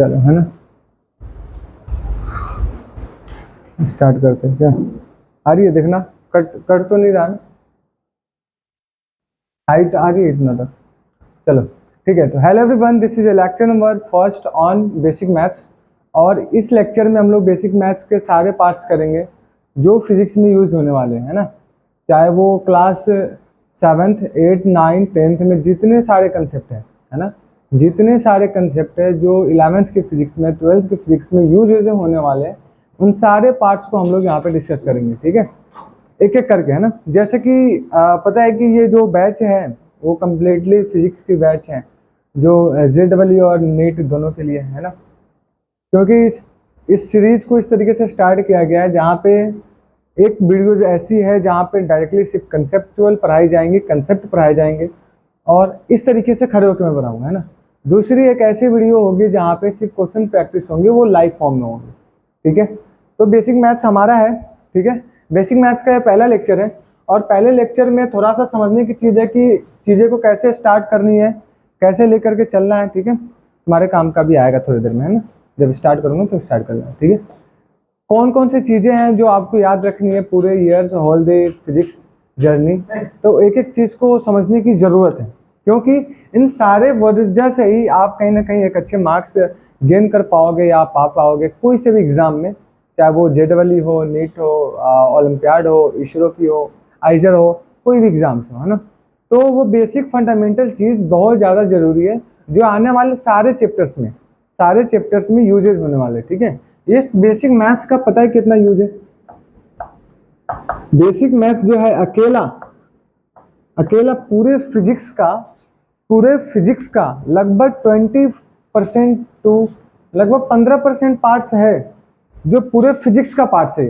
चलो है ना, स्टार्ट करते हैं। क्या आ रही है देखना, कट कट तो नहीं रहा ना, हाइट आ रही है इतना तक। चलो ठीक है। तो hello everyone, this is lecture number first on basic maths. और इस लेक्चर में हम लोग बेसिक मैथ्स के सारे पार्ट्स करेंगे जो फिजिक्स में यूज होने वाले हैं, है ना। चाहे वो class 7th 8th 9th 10th में जितने सारे कंसेप्ट हैं, है ना, जितने सारे कंसेप्ट है जो 11th के फिजिक्स में 12th के फिजिक्स में यूज होने वाले हैं, उन सारे पार्ट्स को हम लोग यहाँ पे डिस्कस करेंगे। ठीक है, एक एक करके, है ना। जैसे कि पता है कि ये जो बैच है वो कम्प्लीटली फिजिक्स की बैच है, जो JEE और नीट दोनों के लिए है ना। क्योंकि इस सीरीज को इस तरीके से स्टार्ट किया गया है जहाँ पे एक वीडियोज ऐसी है जहाँ पे डायरेक्टली सिर्फ कंसेप्चुअल पढ़ाई जाएंगे, कंसेप्ट पढ़ाए जाएंगे और इस तरीके से खड़े होकर मैं बनाऊंगा, है ना। दूसरी एक ऐसी वीडियो होगी जहाँ पे सिर्फ क्वेश्चन प्रैक्टिस होंगे, वो लाइव फॉर्म में होंगे। ठीक है, तो बेसिक मैथ्स हमारा है। ठीक है, बेसिक मैथ्स का ये पहला लेक्चर है और पहले लेक्चर में थोड़ा सा समझने की चीज़ है कि चीज़ें को कैसे स्टार्ट करनी है, कैसे लेकर के चलना है। ठीक है, तुम्हारे काम का भी आएगा थोड़ी देर में, है ना। जब स्टार्ट करूँगा तो स्टार्ट कर लेना। ठीक है, कौन कौन सी चीज़ें हैं जो आपको याद रखनी है पूरे years whole day physics journey, तो एक एक चीज़ को समझने की ज़रूरत है, क्योंकि इन सारे वजह से ही आप कहीं ना कहीं एक अच्छे मार्क्स गेन कर पाओगे या पा पाओगे कोई से भी एग्ज़ाम में, चाहे वो JEE हो, नीट हो, ओलंपियाड हो, इसरो की हो, आइजर हो, कोई भी एग्ज़ाम्स हो, है ना। तो वो बेसिक फंडामेंटल चीज़ बहुत ज़्यादा ज़रूरी है जो आने वाले सारे चैप्टर्स में यूजेज होने वाले। ठीक है, ये बेसिक मैथ्स का पता है कितना यूज है। बेसिक मैथ जो है अकेला पूरे फिजिक्स का लगभग 20% टू लगभग 15% पार्ट्स है जो पूरे फिजिक्स का पार्ट्स है।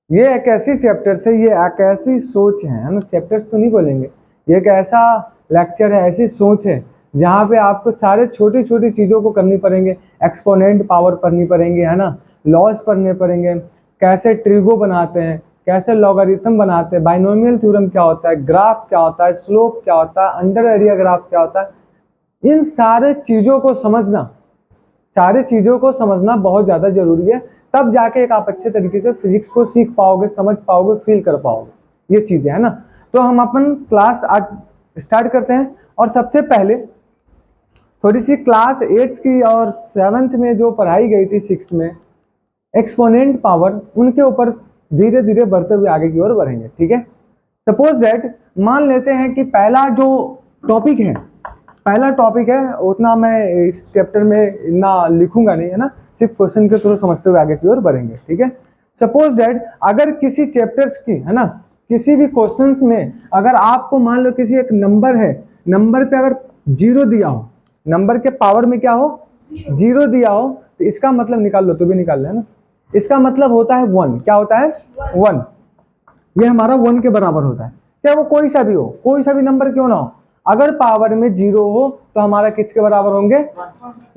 ये एक ऐसी चैप्टर्स है, ये एक ऐसी सोच है ना, चैप्टर्स तो नहीं बोलेंगे, ये एक ऐसा लेक्चर है, ऐसी सोच है जहाँ पे आपको सारे छोटी छोटी चीज़ों को करनी पड़ेंगे, एक्सपोनेंट पावर पढ़नी पड़ेंगे, है ना, लॉज पढ़ने पड़ेंगे, कैसे ट्रिगो बनाते हैं, कैसे लॉगरिथम बनाते हैं, बाइनोमियल थ्योरम क्या होता है, ग्राफ क्या होता है, स्लोप क्या होता है, अंडर एरिया ग्राफ क्या होता है। इन सारे चीज़ों को समझना बहुत ज़्यादा जरूरी है, तब जाके एक आप अच्छे तरीके से फिजिक्स को सीख पाओगे, समझ पाओगे, फील कर पाओगे, ये चीज़ें, है ना। तो हम अपन क्लास आज स्टार्ट करते हैं और सबसे पहले थोड़ी सी क्लास 8 की और 7th में जो पढ़ाई गई थी 6 में एक्सपोनेंट पावर, उनके ऊपर धीरे धीरे बढ़ते हुए आगे की ओर बढ़ेंगे। ठीक है, सपोज दैट मान लेते हैं कि पहला टॉपिक है उतना मैं इस चैप्टर में ना लिखूंगा नहीं, है ना, सिर्फ क्वेश्चन के थ्रू समझते हुए आगे की ओर बढ़ेंगे। ठीक है, सपोज दैट अगर किसी चैप्टर्स की, है ना, किसी भी क्वेश्चंस में अगर आपको मान लो किसी एक नंबर है, नंबर पे अगर 0 दिया हो, नंबर के पावर में क्या हो 0 दिया हो, तो इसका मतलब निकाल लो, तो भी निकाल लेना, इसका मतलब होता है 1। क्या होता है 1, ये हमारा 1 के बराबर होता है, चाहे वो कोई सा भी हो, कोई सा भी नंबर क्यों ना हो, अगर पावर में 0 हो तो हमारा किसके बराबर होंगे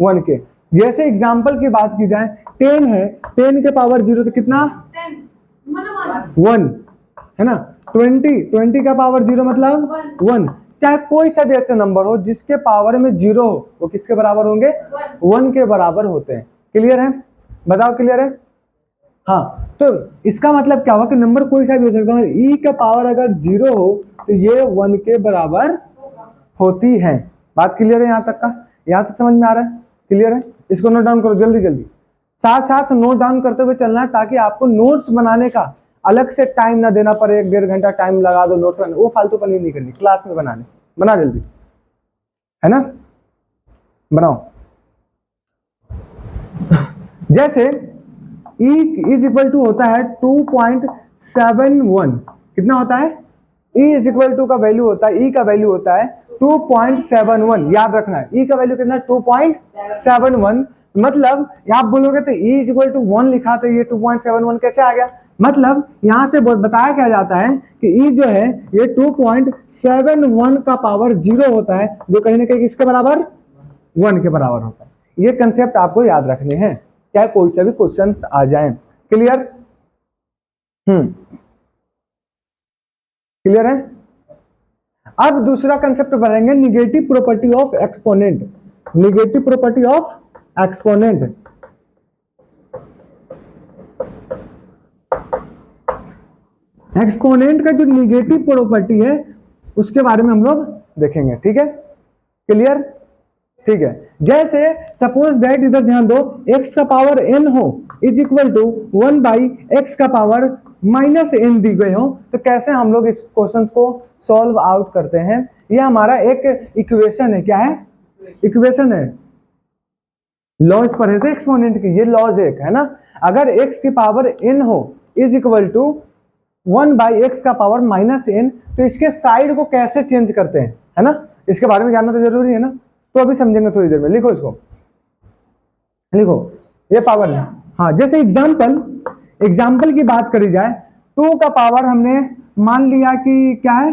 1 के। जैसे एग्जांपल की बात की जाए 10 है, 10 के पावर 0 तो कितना 1, है ना। 20 का पावर 0 मतलब 1। चाहे कोई सा भी ऐसे नंबर हो जिसके पावर में 0 हो, वो किसके बराबर होंगे 1 के बराबर होते हैं। क्लियर है, बताओ क्लियर है। हाँ, तो इसका मतलब क्या हुआ कि नंबर कोई सा भी हो सकता है, ई का पावर अगर 0 हो तो ये 1 के बराबर होती है। बात क्लियर है यहाँ तक का, यहाँ तक समझ में आ रहा है, क्लियर है। इसको नोट डाउन करो जल्दी जल्दी, साथ साथ नोट डाउन करते हुए चलना है ताकि आपको नोट्स बनाने का अलग से टाइम ना देना पड़े, 1-1.5 घंटा टाइम लगा दो नोट्स बनाने, वो फालतू पनी नहीं करनी, क्लास में बना जल्दी, है ना, बनाओ। जैसे E इज इक्वल टू होता है 2.71, कितना होता है E इज इक्वल टू का वैल्यू होता है, E का वैल्यू होता है 2.71, याद रखना है E का वैल्यू कितना 2.71। मतलब आप बोलोगे तो E इज इक्वल टू 1 लिखा तो ये 2.71 कैसे आ गया, मतलब यहां से बताया क्या जाता है कि E जो है ये 2.71 का पावर 0 होता है, जो कहीं ना कहीं किसके बराबर 1 के बराबर होता है। ये कंसेप्ट आपको याद रखने हैं चाहे कोई सा भी क्वेश्चन आ जाए। क्लियर, क्लियर है। अब दूसरा कंसेप्ट पढ़ेंगे negative property of exponent. Negative property of exponent. Exponent का जो निगेटिव प्रॉपर्टी है उसके बारे में हम लोग देखेंगे, ठीक है, क्लियर, ठीक है। जैसे सपोज दैट, इधर ध्यान दो, x का पावर n हो इज इक्वल टू 1/x का पावर माइनस n दी गए हो, तो कैसे हम लोग इस क्वेश्चन को सॉल्व आउट करते हैं। ये हमारा एक इक्वेशन है, क्या है, इक्वेशन है। लॉज पढ़े थे एक्सपोनेंट की, ये लॉज एक है ना। अगर x की पावर n हो इज इक्वल टू 1/x का पावर माइनस n, तो इसके साइड को कैसे चेंज करते हैं, है ना, इसके बारे में जानना तो जरूरी है ना। तो अभी समझेंगे थोड़ी देर में। लिखो इसको, लिखो, ये पावर है। हाँ, जैसे एग्जाम्पल की बात करी जाए, 2 का पावर हमने मान लिया कि क्या है,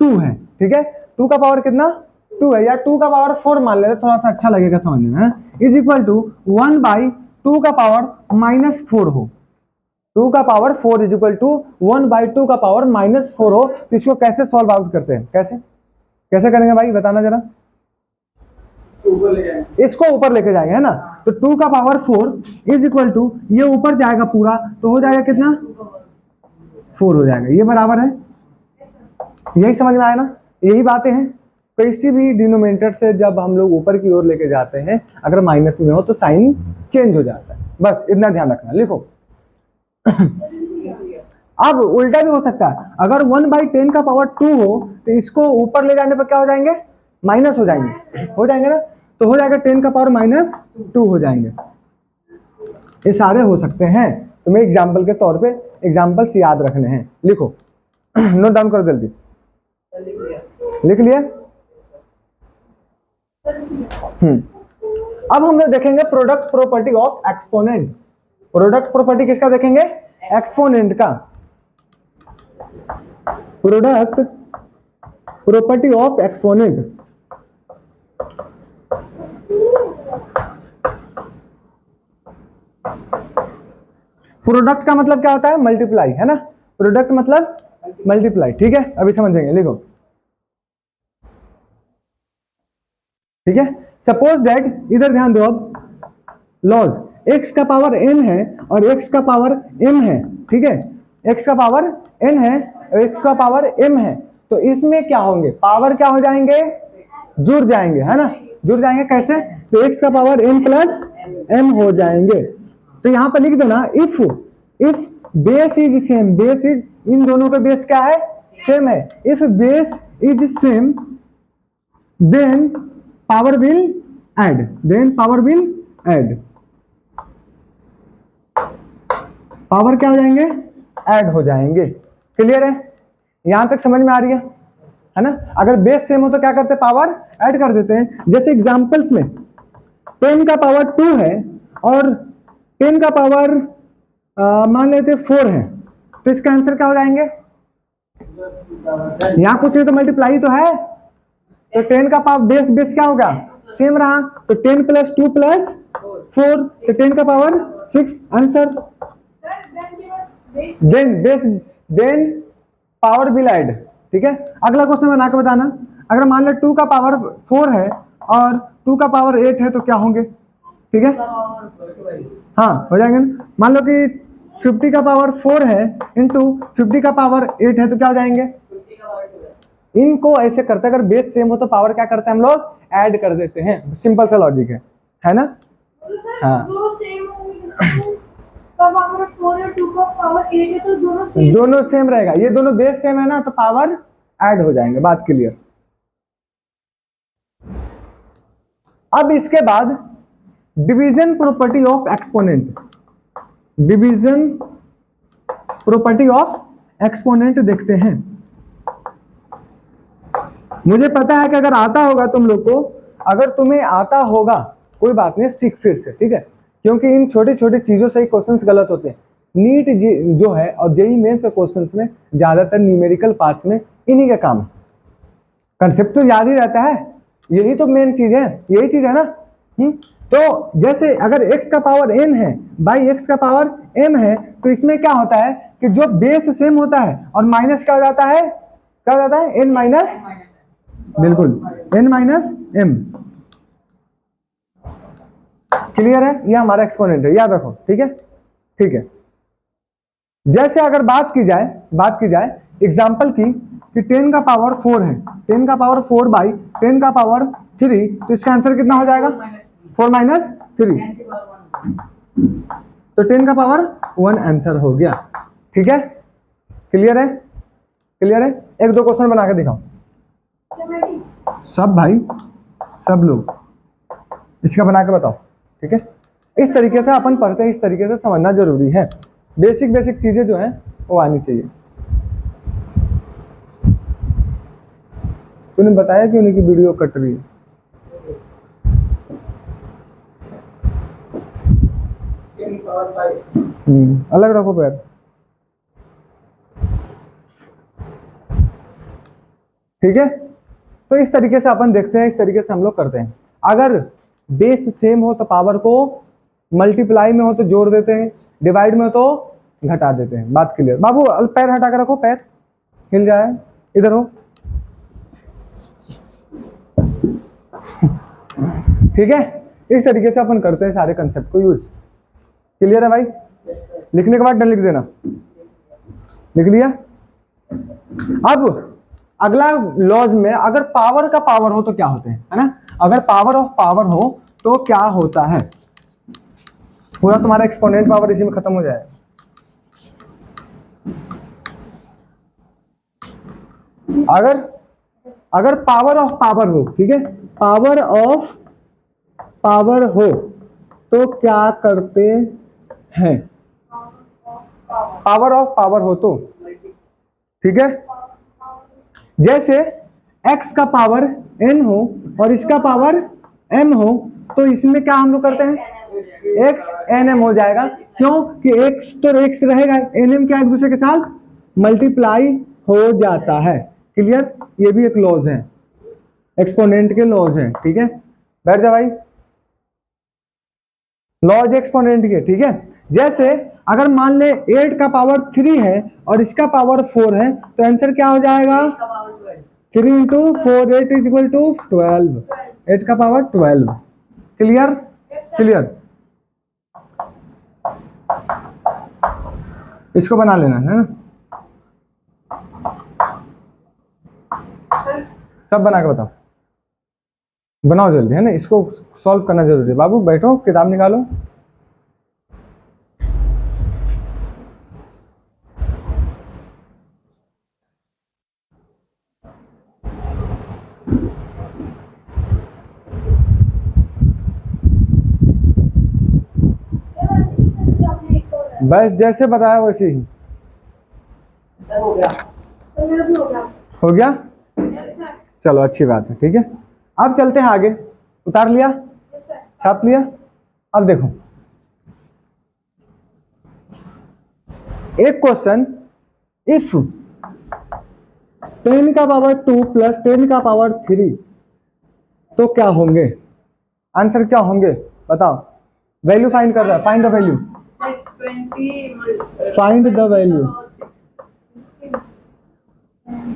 2 है, ठीक है। 2 का पावर कितना, 2 है, या 2 का पावर 4 मान लेते, थोड़ा सा अच्छा लगेगा समझने में, इज इक्वल टू 1/2 का पावर माइनस 4 हो। 2 का पावर 4 इज इक्वल टू 1/2 का पावर माइनस 4 हो, तो इसको कैसे सॉल्व आउट करते हैं, कैसे कैसे करेंगे भाई, बताना जरा। इसको ऊपर लेके जाएंगे, है ना। तो 2 का पावर 4 इज इक्वल टू, ये ऊपर जाएगा पूरा, तो हो जाएगा कितना, 4 हो जाएगा, ये बराबर है। यही समझ में आया ना, यही बातें हैं। किसी भी डिनोमिनेटर से जब हम लोग ऊपर की ओर लेके जाते हैं, अगर माइनस में हो तो साइन चेंज हो जाता है, बस इतना ध्यान रखना। लिखो अब उल्टा भी हो सकता है, अगर 1/10 का पावर 2 हो तो इसको ऊपर ले जाने पर क्या हो जाएंगे, माइनस हो जाएंगे ना। तो हो जाएगा 10 का पावर माइनस 2 हो जाएंगे। ये सारे हो सकते हैं, तुम्हें एग्जाम्पल के तौर पे एग्जाम्पल्स याद रखने हैं। लिखो नोट डाउन करो जल्दी, लिख लिया। अब हम लोग देखेंगे product property of exponent. Product property किसका देखेंगे, एक्सपोनेंट का। Product property of exponent. Product का मतलब क्या होता है, मल्टीप्लाई, है ना। प्रोडक्ट मतलब मल्टीप्लाई, ठीक है, अभी समझेंगे। लिखो, ठीक है। सपोज दैट, इधर ध्यान दो, अब लॉज, x का पावर n है और x का पावर m है, ठीक है। x का पावर n है और x का पावर m है, तो इसमें क्या होंगे, पावर क्या हो जाएंगे, जुड़ जाएंगे, है ना। जुड़ जाएंगे कैसे, तो x का पावर n प्लस m हो जाएंगे। तो यहां पर लिख देना, if base is same, base is, इन दोनों का बेस क्या है, सेम है। If base is same then power will add, power क्या हो जाएंगे, ऐड हो जाएंगे। क्लियर है, यहां तक समझ में आ रही है ना। अगर बेस सेम हो तो क्या करते हैं, पावर ऐड कर देते हैं। जैसे एग्जांपल्स में 10 का पावर 2 है और 10 का पावर मान लेते 4 है, तो इसका आंसर क्या हो जाएंगे, यहां कुछ नहीं तो मल्टीप्लाई तो है, तो 10 का पावर बेस क्या होगा, सेम रहा, तो 10 प्लस 2 प्लस 4, तो 10 का power 6 answer. Then power will add, ठीक है। अगला क्वेश्चन बना के बताना, अगर मान लो 2 का पावर 4 है और 2 का पावर 8 है तो क्या होंगे, ठीक है, हाँ हो जाएंगे। मान लो कि 50 का पावर 4 है इंटू 50 का पावर 8 है तो क्या हो जाएंगे। इनको ऐसे करते, अगर बेस सेम हो तो पावर क्या करते हैं हम लोग, ऐड कर देते हैं। सिंपल सा लॉजिक है ना। हाँ, दोनों सेम रहेगा, ये दोनों बेस सेम है ना, तो पावर ऐड हो जाएंगे। बात क्लियर। अब इसके बाद division property of exponent, division property of exponent देखते हैं। मुझे पता है कि अगर आता होगा तुम लोग को, अगर तुम्हें आता होगा कोई बात नहीं, सीख फिर से, ठीक है, क्योंकि इन छोटी छोटी चीजों से ही क्वेश्चंस गलत होते हैं। नीट जो है और जेईई मेंस के क्वेश्चंस में ज्यादातर न्यूमेरिकल पार्ट्स में इन्हीं का काम है। कंसेप्ट तो याद ही रहता है, यही तो मेन चीज है, यही चीज है ना। तो जैसे अगर x का पावर n है बाई x का पावर m है, तो इसमें क्या होता है कि जो बेस सेम होता है और माइनस क्या हो जाता है, क्या हो जाता है, n माइनस, बिल्कुल n माइनस m। क्लियर है, ये हमारा एक्सपोनेंट है, याद रखो, ठीक है, ठीक है। जैसे अगर बात की जाए एग्जाम्पल की कि 10 का पावर 4 है, 10 का पावर 4 बाई 10 का पावर 3, तो इसका आंसर कितना हो जाएगा? 4 माइनस 3, तो 10 का पावर 1 आंसर हो गया, ठीक है, क्लियर है, क्लियर है। एक दो क्वेश्चन बना के दिखाओ सब भाई, सब लोग इसका बना के बताओ, ठीक है। इस तरीके से अपन पढ़ते हैं, इस तरीके से समझना जरूरी है, बेसिक चीजें जो हैं वो आनी चाहिए। तूने बताया क्यों नहीं कि वीडियो कट रही है? अलग रखो पैर, ठीक है। तो इस तरीके से अपन देखते हैं, इस तरीके से हम लोग करते हैं। अगर बेस सेम हो तो पावर को मल्टीप्लाई में हो तो जोड़ देते हैं, डिवाइड में हो तो घटा देते हैं, बात क्लियर। बाबू पैर हटा के रखो, पैर हिल जाए, इधर हो, ठीक है। इस तरीके से अपन करते हैं सारे कंसेप्ट को यूज, क्लियर है भाई। लिखने के बाद डन लिख देना, लिख लिया। अब अगला लॉज में अगर पावर का पावर हो तो क्या होते हैं, है ना, अगर पावर ऑफ पावर हो तो क्या होता है, पूरा तुम्हारा एक्सपोनेंट पावर इसी में खत्म हो जाए। अगर पावर ऑफ पावर हो, ठीक है, पावर ऑफ पावर हो तो क्या करते हैं, पावर ऑफ पावर हो तो, ठीक है। जैसे x का पावर n हो और इसका पावर m हो तो इसमें क्या हम लोग करते हैं, x nm हो जाएगा, क्यों कि x तो x रहेगा, nm क्या एक दूसरे के साथ मल्टीप्लाई हो जाता है, क्लियर। ये भी एक लॉज है, एक्सपोनेंट के लॉज हैं, ठीक है। बैठ जा भाई, लॉज एक्सपोनेंट के, ठीक है। जैसे अगर मान ले 8 का पावर 3 है और इसका पावर 4 है तो आंसर क्या हो जाएगा, 3 इंटू 4, 8 इज इक्वल टू 12, 8 का पावर 12, क्लियर, क्लियर। इसको बना लेना है ना, सब बना के बताओ, बनाओ जल्दी, है ना, इसको सॉल्व करना जरूरी है। बाबू बैठो, किताब निकालो, बस जैसे बताया वैसे ही हो गया, चलो अच्छी बात है, ठीक है। अब चलते हैं आगे, उतार लिया, छाप लिया। अब देखो एक क्वेश्चन, इफ 10 का पावर 2 प्लस 10 का पावर 3 तो क्या होंगे, आंसर क्या होंगे बताओ। वैल्यू फाइंड कर रहा है, find the value, find the value.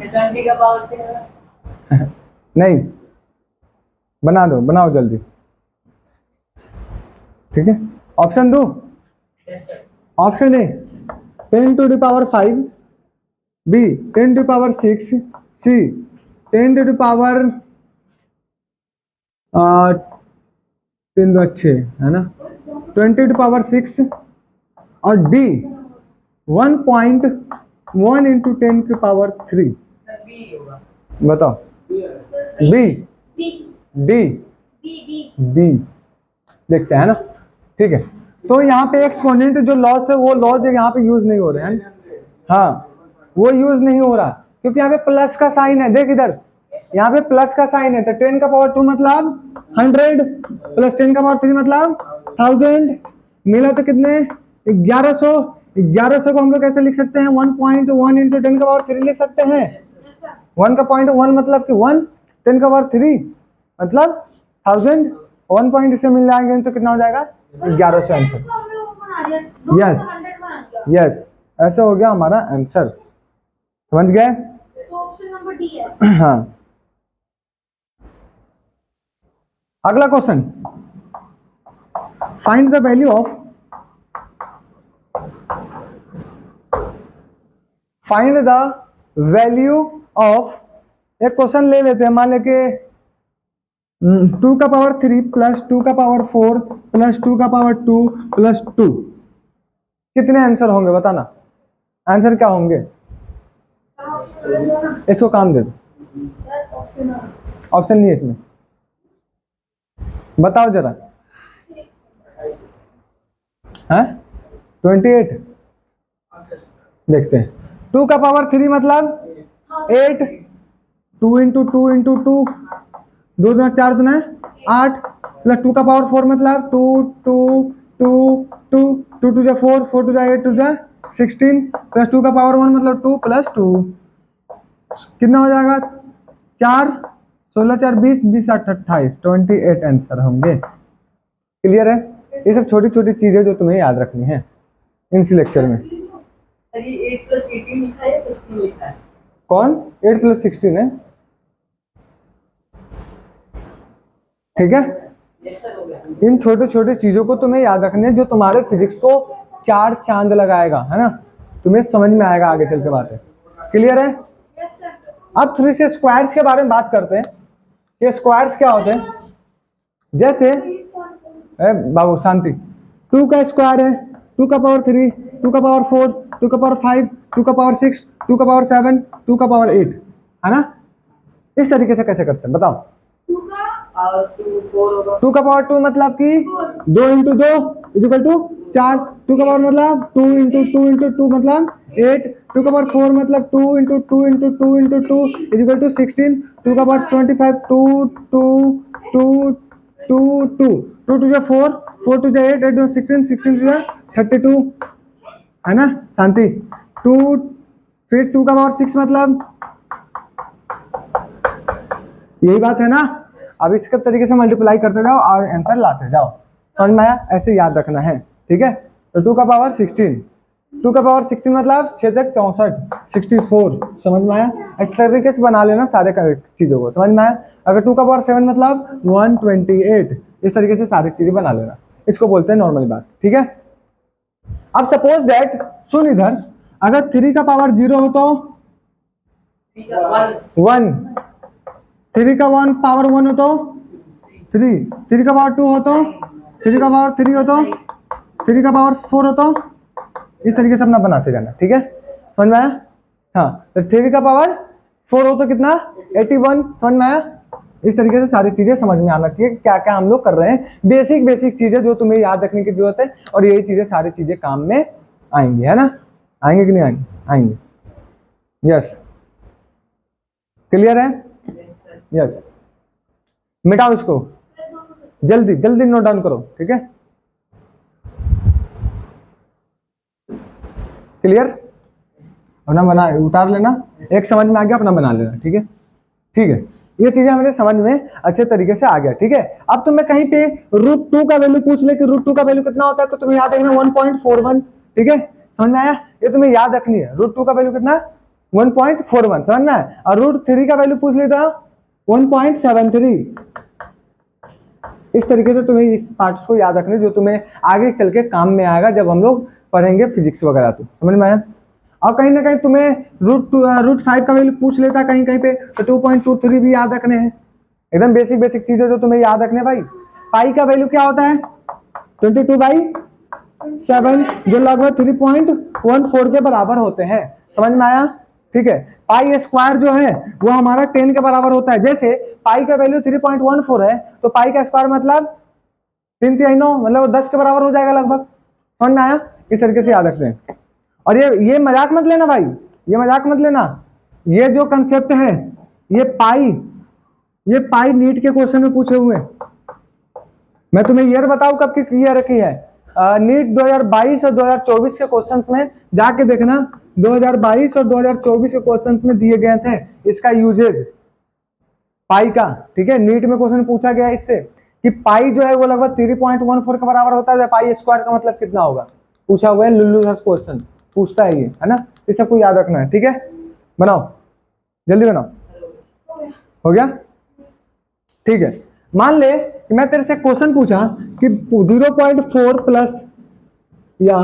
20 का पावर नहीं, बना दो, बनाओ जल्दी, ठीक है। ऑप्शन दो, option A 10 to the power 5, B 10 to power 6, C 10 to the power 3 2 अच्छे है ना 20 टू पावर 6, और डी 1.1 इंटू 10 की पावर 3। बताओ, बी, डी, बी, देखते हैं ना, ठीक है। तो यहाँ पे एक्सपोनेंट जो लॉस है वो लॉस यहाँ पे यूज नहीं हो रहे हैं, हाँ वो यूज नहीं हो रहा क्योंकि यहाँ पे प्लस का साइन है, देख इधर, यहाँ पे प्लस का साइन है, तो 10 का पावर 2 मतलब 100 प्लस 10 का पावर 3 मतलब 1000, मिला तो कितने 1100, 1100 को हम लोग कैसे लिख सकते हैं, 1.1 इंटू 10 का पावर 3 लिख सकते हैं। 1 का पॉइंट 1 मतलब कि 1, 10 का पावर 3 मतलब 1000, 1 पॉइंट से मिल जाएंगे तो कितना हो जाएगा 1100 आंसर। यस यस, ऐसा हो गया हमारा आंसर, समझ गए। तो ऑप्शन नंबर डी है। हाँ, अगला question, find the value of एक क्वेश्चन ले लेते हैं, मान ले के 2 का पावर 3 प्लस 2 का पावर 4 प्लस 2 का पावर 2 प्लस 2, कितने आंसर होंगे बताना, आंसर क्या होंगे? इसको काम दे दो, ऑप्शन नहीं है इसमें, बताओ जरा। है 28, देखते हैं। 2 का पावर 3 मतलब 8, 2 इंटू 2 इंटू 2, 2 दूना 4 दूना 8, प्लस 2 का पावर 4 मतलब 2 2 2 2 2 टू जा 4 4 टू जा 8 टू जा 16, प्लस 2 का पावर 1 मतलब 2 प्लस 2, कितना हो जाएगा? 4 16 4 20 20 8 28, 28 आंसर होंगे। क्लियर है? ये सब छोटी छोटी चीजें जो तुम्हें याद रखनी है इस लेक्चर में। 8 + 18 लिखा है, 16 लिखा है। कौन 8 + 16 है? ठीक है, इन छोटे छोटे चीजों को तुम्हें याद रखना है जो तुम्हारे फिजिक्स को 4 चांद लगाएगा, है ना, तुम्हें समझ में आएगा आगे चल के बातें। क्लियर है? अब थोड़ी से स्क्वायर्स के बारे में बात करते हैं। ये स्क्वायर्स क्या होते हैं? जैसे बाबू शांति, 2 का स्क्वायर है 2 का पावर 3, 2 का पावर 4, 2 का पावर 5, 2 का पावर 6, 2 का पावर 7, 2 का पावर 8, है ना। इस तरीके से कैसे करते हैं बताओ? 2 का और 2 4 होगा। 2 का पावर 2 मतलब कि 2 इंटू 2 इक्वल टू 4, 2 का पावर मतलब 2 इंटू 2 इंटू 2 मतलब 8, 2 का पावर 4 मतलब 2 into 2 into 2 into 2 equal to 16, 2 का पावर 25, 2 2 2 2 2 2 टू जा 4, 4 टू जा 8, 8 टू 16, 16 टू जा 32, है ना शांति। 2 फिर 2 का पावर 6 मतलब यही बात है ना। अब इसके तरीके से मल्टीप्लाई करते जाओ और आंसर लाते जाओ, समझ में आया? ऐसे याद रखना है, ठीक है। तो 2 का पावर 16, 2 का पावर 16 मतलब 6 से 64, 64, समझ में आया? इस तरीके से बना लेना सारे चीजों को, समझ में आया? अगर 2 का पावर 7 मतलब 128, इस तरीके से सारी चीजें बना लेना, इसको बोलते हैं नॉर्मल बात, ठीक है। अब सपोज दैट, सुन इधर, अगर 3 का पावर 0 हो तो 1, 3 का 1 पावर 1 हो तो 3, 3 का पावर 2 हो तो 3 का पावर 3 हो तो 3 का पावर 4 हो तो, इस तरीके से अपना बनाते जाना, ठीक है, समझ में आया? हाँ, तो 3 का पावर 4 हो तो कितना 81, समझ में आया? इस तरीके से सारी चीजें समझ में आना चाहिए क्या क्या हम लोग कर रहे हैं, बेसिक बेसिक चीजें जो तुम्हें याद रखने की जरूरत है, और यही चीजें सारी चीजें काम में आएंगी, है ना। आएंगे कि नहीं आएंगे? आएंगे, यस। क्लियर है? यस। मिटाओ इसको, जल्दी जल्दी नोट डाउन करो, ठीक है। क्लियर? अपना बना उतार लेना, एक समझ में आ गया अपना बना लेना, ठीक है। ठीक है, ये चीजें हमारे समझ में अच्छे तरीके से आ गया, ठीक है। अब तुम्हें कहीं पे √2 का वैल्यू पूछ ले कि √2 का वैल्यू कितना होता है, तो तुम्हें याद रखना 1.41, ठीक है, समझ में आया? ये तुम्हें याद रखनी है, √2 का वैल्यू कितना 1.41, समझ में आया? और √3 का वैल्यू पूछ लेता 1.73। इस तरीके से तुम्हें इस पार्ट्स को याद रखने जो तुम्हें आगे चल के काम में आएगा जब हम लोग पढ़ेंगे फिजिक्स वगैरह, तो समझ में आया? और कहीं ना कहीं तुम्हें √5 का वैल्यू पूछ लेता कहीं कहीं पे, तो 2.23 भी याद रखने हैं, एकदम बेसिक बेसिक चीजें जो तुम्हें याद रखने भाई। पाई का वैल्यू क्या होता है 22/7, जो लगभग 3.14 के बराबर होते हैं, समझ में आया? ठीक है, पाई स्क्वायर जो है वो हमारा 10 के बराबर होता है। जैसे पाई का वैल्यू 3.14 है तो पाई का स्क्वायर मतलब 3×9 मतलब 10 के बराबर हो जाएगा लगभग, समझ में आया? इस तरीके से याद रखते हैं। और ये मजाक मत लेना भाई, ये मजाक मत लेना, ये जो कंसेप्ट है ये पाई नीट के क्वेश्चन में पूछे हुए हैं। मैं तुम्हें ईयर बताऊं कब की ईयर रखी है, नीट 2022 और 2024 के क्वेश्चंस में जाके देखना, 2022 और 2024 के क्वेश्चंस में दिए गए थे इसका यूजेज पाई का, ठीक है। नीट में क्वेश्चन पूछा गया इससे कि पाई जो है वो लगभग 3.14 के बराबर होता है, पाई स्क्वायर का मतलब कितना होगा, पूछा हुआ है, लुल्लू क्वेश्चन पूछता है ये, है ना। इस सबको याद रखना है, ठीक है। बनाओ, जल्दी बनाओ, हो गया, ठीक है। मान ले कि मैं तेरे से क्वेश्चन पूछा कि 0.4 प्लस, या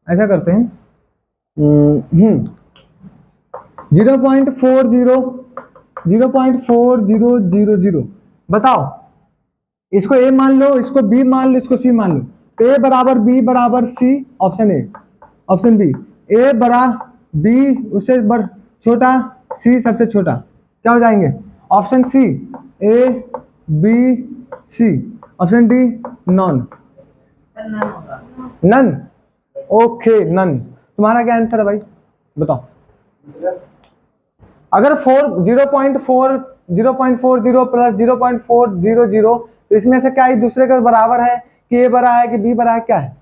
ऐसा करते हैं 0.4000, बताओ इसको ए मान लो, इसको बी मान लो, इसको सी मान लो। तो ए बराबर बी बराबर सी, ऑप्शन ए। ऑप्शन बी, ए बड़ा बी उससे छोटा, सी सबसे छोटा, क्या हो जाएंगे? Option C A B C, option D none. None, okay none. तुम्हारा क्या आंसर है भाई, बताओ। अगर 0.40 प्लस 0.400, तो इसमें से क्या एक दूसरे के बराबर है कि ए बड़ा है कि बी बड़ा है, क्या है?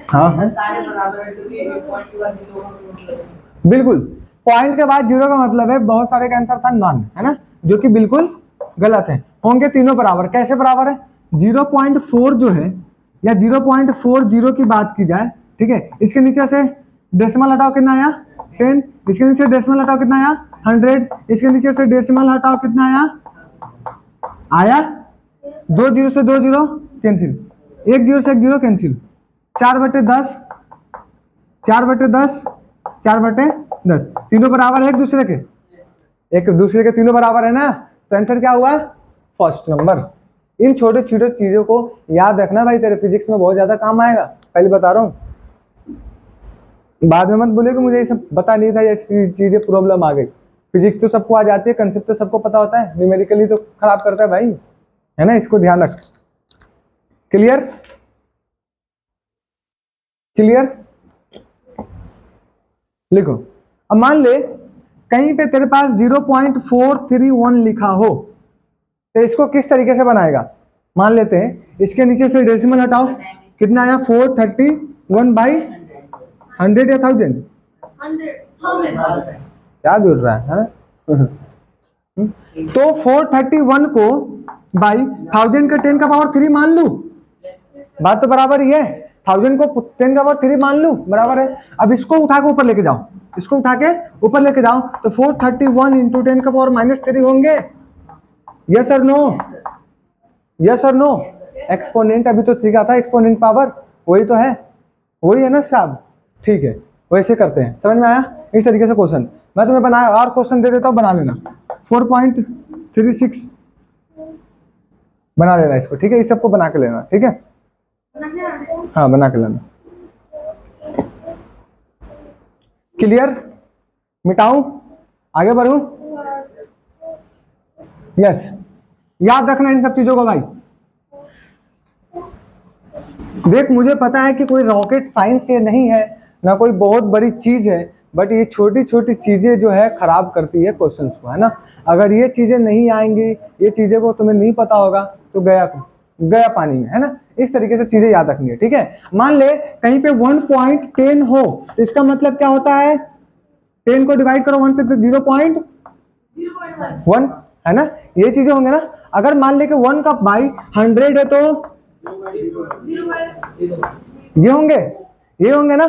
हाँ बिल्कुल, पॉइंट के बाद जीरो का मतलब है बहुत सारे का आंसर था नॉन, है ना, जो कि बिल्कुल गलत है। होंगे तीनों बराबर, कैसे बराबर है? 0.4 जो है, या 0.40 की बात की जाए, ठीक है, इसके नीचे से डेसिमल हटाओ, कितना आया? 10। इसके नीचे डेसिमल हटाओ, कितना आया? 100। इसके नीचे से डेसिमल हटाओ, कितना आया? 2 जीरो से 2 जीरो कैंसिल, 1 जीरो से 1 जीरो कैंसिल, 4/10, 4/10, 4/10, तीनों बराबर है एक दूसरे के, तीनों बराबर है ना, तो आंसर क्या हुआ? First number. इन छोटे छोटे चीजों को याद रखना भाई, तेरे फिजिक्स में बहुत ज्यादा काम आएगा, पहले बता रहा हूँ। बाद में मत बोले कि मुझे ये सब पता नहीं था, ये चीजें प्रॉब्लम आ गई। फिजिक्स तो सबको आ जाती है, कंसेप्ट तो सबको पता होता है, न्यूमेरिकली तो खराब करता है भाई, है ना, इसको ध्यान रख। क्लियर? क्लियर? लिखो। अब मान ले कहीं पे तेरे पास 0.431 लिखा हो, तो इसको किस तरीके से बनाएगा? मान लेते हैं इसके नीचे से डेसिमल हटाओ, कितना आया? 431/100 या 1000? क्या बोल रहा है? तो 431 को बाई 1000 का 10 का पावर 3 मान लू, बात तो बराबर ही है। 1000 को 10 का पावर 3 मान लू, बराबर है। अब इसको उठा के ऊपर लेके जाओ, इसको उठा के ऊपर लेके जाओ, तो 431 इंटू 10 का पावर -3 होंगे। यस और नो? यस और नो? एक्सपोनेंट अभी तो सीखा था, एक्सपोनेंट पावर वही तो है, वही है ना साहब, ठीक है, वैसे करते हैं। समझ में आया? इस तरीके से क्वेश्चन मैं तुम्हें बनाया और क्वेश्चन दे देता हूँ, बना लेना। 4.36 बना लेना इसको, ठीक है, इस सबको बना के लेना, ठीक है, हाँ बना के लेना। क्लियर? मिटाऊं, आगे बढ़ूं? यस, याद रखना इन सब चीजों को भाई। देख, मुझे पता है कि कोई रॉकेट साइंस ये नहीं है, ना कोई बहुत बड़ी चीज है, बट ये छोटी छोटी चीजें जो है खराब करती है क्वेश्चंस को, है ना। अगर ये चीजें नहीं आएंगी, ये चीजें को तुम्हें नहीं पता होगा, तो गया पानी में, है ना। इस तरीके से चीजें याद रखनी है, ठीक है। मान ले कहीं पे 1.10 हो, तो इसका मतलब क्या होता है? 10 को डिवाइड करो 1 से, तो 0.1, है ना, ये चीजें होंगे ना। अगर मान ले कि 1 का बाई 100 है, तो ये होंगे ना।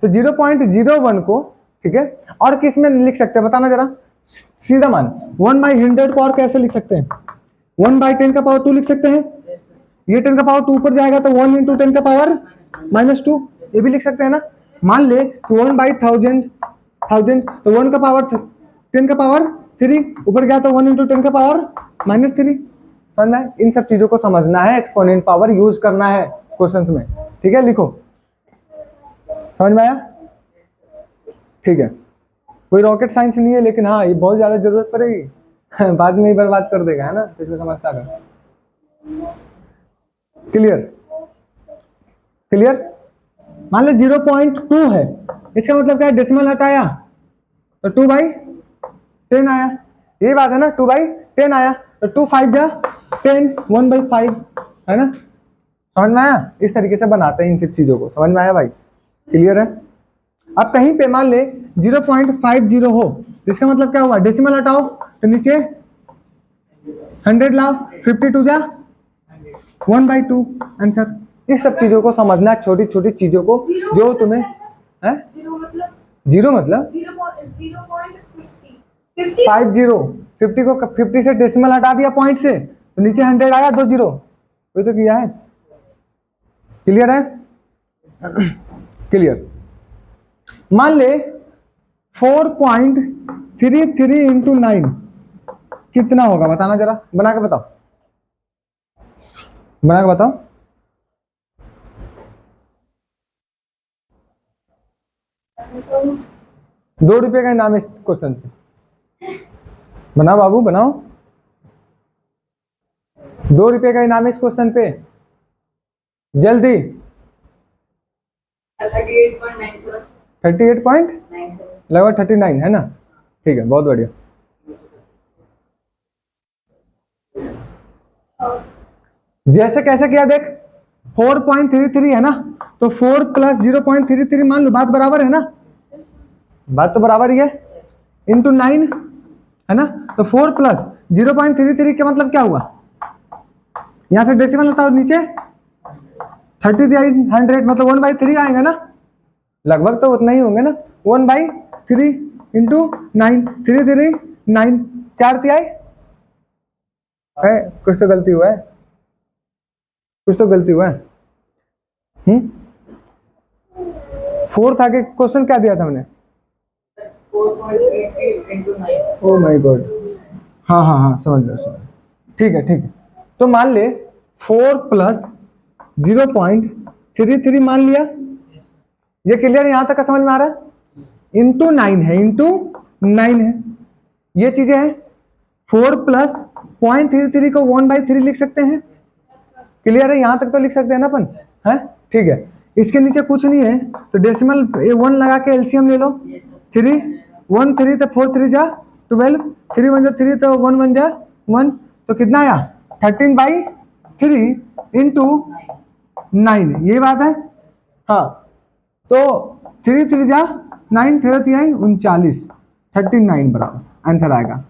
तो 0.01 को, ठीक है, और किस में लिख सकते हैं बताना जरा, सीधा मान 1/100 को और कैसे लिख सकते हैं? 1/10 का पावर 2 लिख सकते हैं। ये 10 का पावर 2 ऊपर जाएगा तो 1 इंटू 10 का पावर -2, ये भी लिख सकते हैं ना। मान ले कि 1/1000 तो 1 का पावर 10 का पावर 3 ऊपर गया तो 1 इंटू 10 का पावर -3। समझना है? इन सब चीजों को समझना है, एक्सपोनेंट पावर यूज करना है क्वेश्चंस में, ठीक है। लिखो, समझ में आया? ठीक है, कोई रॉकेट साइंस नहीं है, लेकिन हाँ ये बहुत ज्यादा जरूरत पड़ेगी बाद में ही बर्बाद कर देगा, है ना, इसमें समझता कर। क्लियर? क्लियर? मान ले 0.2 है, इसका मतलब क्या है? डेसिमल हटाया तो 2/10 आया, ये बात है ना, 2/10 आया, तो 2 5 जा 10, 1/5, है ना। समझ में आया? इस तरीके से बनाते हैं इन सब चीजों को, समझ में आया भाई? क्लियर है? अब कहीं पे मान ले 0.50 हो, इसका मतलब क्या हुआ? डेसिमल हटाओ तो नीचे 100 लाओ, 52 जा 1/2 आंसर। इस सब चीजों को समझना, छोटी छोटी चीजों को जो तुम्हें है। जीरो मतलब 50 50 को 50 से डेसिमल हटा दिया पॉइंट से, तो नीचे 100 आया, 2 जीरो, वही तो किया है। क्लियर है? क्लियर। मान ले 4.33 इंटू 9 कितना होगा, बताना जरा, बना के बताओ, बना के बताओ। ₹2 का इनाम इस क्वेश्चन पे, बनाओ बाबू बनाओ। ₹2 का इनाम इस क्वेश्चन पे, जल्दी। 38.97 38.97 लगभग 39 है ना? ठीक है, बहुत बढ़िया। जैसे कैसे किया देख, 4.33 है ना, तो 4 प्लस 0.33 मान लो, बात बराबर है ना? बात तो बराबर ही है, इंटू 9 है ना, तो 4 प्लस 0.33 का मतलब क्या हुआ, यहां से डेसिमल हटाओ, नीचे 3300 मतलब 1/3 आएगा ना, लगभग तो उतना ही होंगे ना, 1/3 इंटू 9, 3 3 9, 4 तिहाई है, कुछ तो गलती हुआ है, कुछ तो गलती हुआ है। 4th आगे क्वेश्चन क्या दिया था हमने? 4.33 into 9। ओ माय गॉड, हाँ हाँ हाँ, समझ लो समझ, ठीक है ठीक है। तो मान ले 4 प्लस 0.33 मान लिया, ये क्लियर, यहां तक का समझ में आ रहा है? इंटू 9 है, इंटू 9 है, ये चीजें हैं। 4 प्लस 0.33 को 1/3 लिख सकते हैं, क्लियर है? यहां तक तो लिख सकते हैं ना अपन, है? ठीक है, इसके नीचे कुछ नहीं है, तो डेसिमल 1 लगा के एलसीएम ले लो। 3 1 3 तो 4 3 जा 12, 3 1 जा 3 तो 1 1 जा 1, तो कितना आया 13/3 इंटू 9, ये बात है। हाँ, तो 3 3 जा 9, 3 3 39, 39 बराबर आंसर आएगा।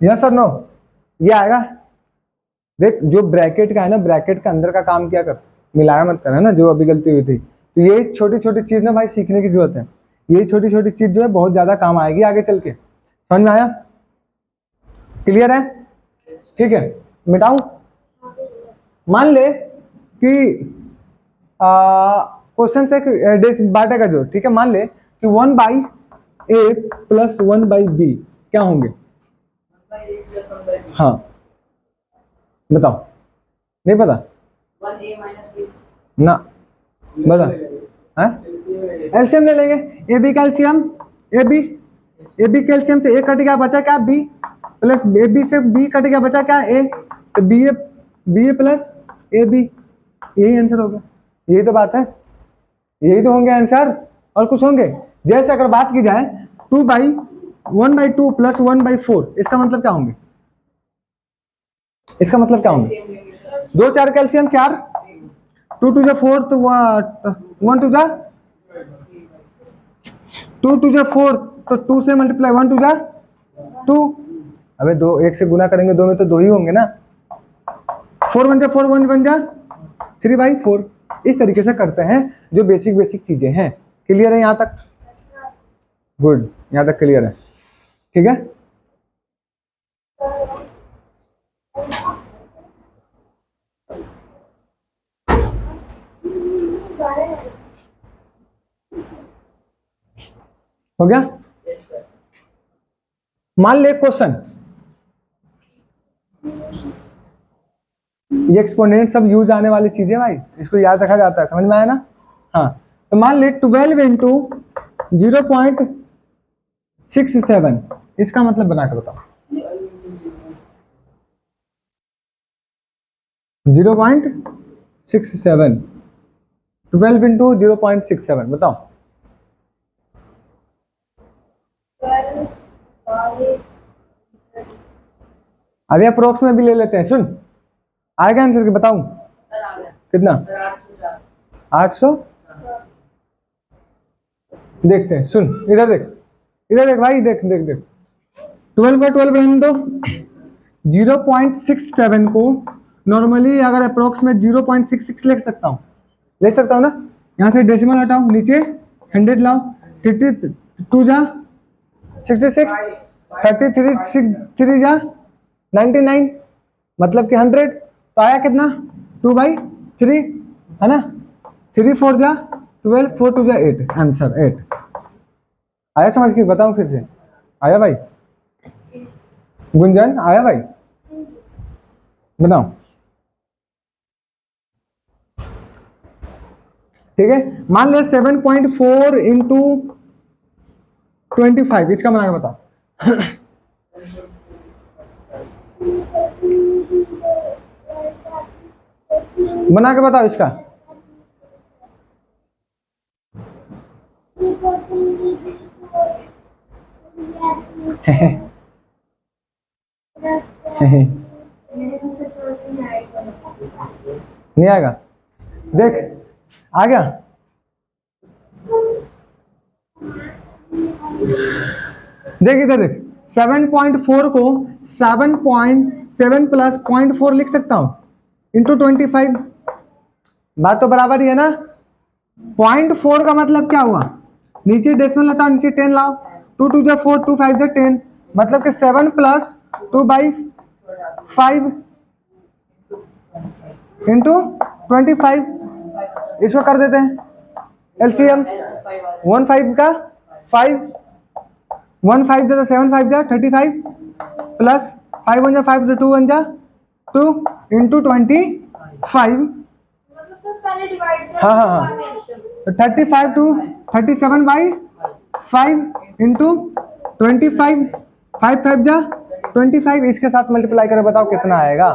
यस और नो? ये आएगा। देख, जो ब्रैकेट का है ना, ब्रैकेट के अंदर का काम क्या कर, मिलाया मत करना ना, जो अभी गलती हुई थी। तो ये छोटी छोटी चीज ना भाई सीखने की जरूरत है, ये छोटी छोटी चीज जो है बहुत ज्यादा काम आएगी आगे चल के। समझ में आया? क्लियर है? ठीक है, मिटाऊं? मान ले कि क्वेश्चन से बांटेगा जो, ठीक है, मान ले कि 1/a प्लस 1/b क्या होंगे? हाँ बताओ, नहीं पता 1a minus b। ना, बता। एलसीएम ले लेंगे, ए बी का एलसीएम, ए बी का एलसीएम से ए कट गया, बचा क्या? बी, प्लस ए बी से बी कट गया, बचा क्या? ए, तो B A plus A B, यही आंसर होगा। यही तो बात है, यही तो होंगे आंसर, और कुछ होंगे? जैसे अगर बात की जाए 1/2 प्लस 1/4, इसका मतलब क्या होंगे? इसका मतलब क्या होंगे? 2 4 कैल्शियम 4, 2 2 4, तो 1 2 2 2 4, तो 2 से मल्टीप्लाई 1 2 2, अबे 2 1 से गुना करेंगे, 2 में तो 2 ही होंगे ना। 4 1 4 1 1 3/4, इस तरीके से करते हैं, जो बेसिक बेसिक चीजें हैं। क्लियर है यहाँ तक? गुड, यहाँ तक क्लियर है, ठीक है। हो गया? मान ले क्वेश्चन, ये एक्सपोनेंट सब यूज आने वाली चीजें भाई, इसको याद रखा जाता है, समझ में आया ना? हाँ, तो मान ले 12 इंटू 0.67, इसका मतलब बना के बताओ। 0.67, 12 इंटू 0.67 बताओ। अभी अप्रोक्स में भी ले लेते हैं, सुन आएगा आंसर की, बताऊं कितना? 800। देखते हैं, सुन इधर देख, इधर देख भाई, देख देख देख, 12 का 12 रहने दो। 0.67 को नॉर्मली अगर अप्रोक्स में 0.66 लिख सकता हूँ, ले सकता हूँ ना? यहाँ से डेसिमल हटाओ, नीचे 100 लाओ, 32 जा 66, 33 3 जा 99, मतलब कि 100, तो आया कितना 2/3 है ना। 3 4 जा 12, 4 2 जा 8, आंसर 8 आया समझ के बताऊं फिर से, आया भाई गुंजन, आया भाई बताओ। ठीक है, मान ले 7.4 इंटू 25, इसका बना के बताओ। बना के बताओ इसका। नहीं आएगा, देख आ गया। देख इधर देख, 7.4 को 7.7 प्लस 0.4 लिख सकता हूं इंटू 25, बात तो बराबर ही है ना। 0.4 का मतलब क्या हुआ, नीचे डेसिमल लाओ, नीचे 10 लाओ, 2 2 जा 4, 2 5 जा 10, मतलब कि 7 प्लस 2/5 इंटू 25, इसको कर देते हैं एलसीएम। 1/5 का 5, 1/5 जा 7 5 जा 35 प्लस 5 1 जा 5, 2 1 जा 2 इंटू 25। हाँ हाँ हाँ, तो 35 टू 37/5 इंटू 25, 5 5 जा 25, इसके साथ मल्टीप्लाई करके बताओ कितना आएगा।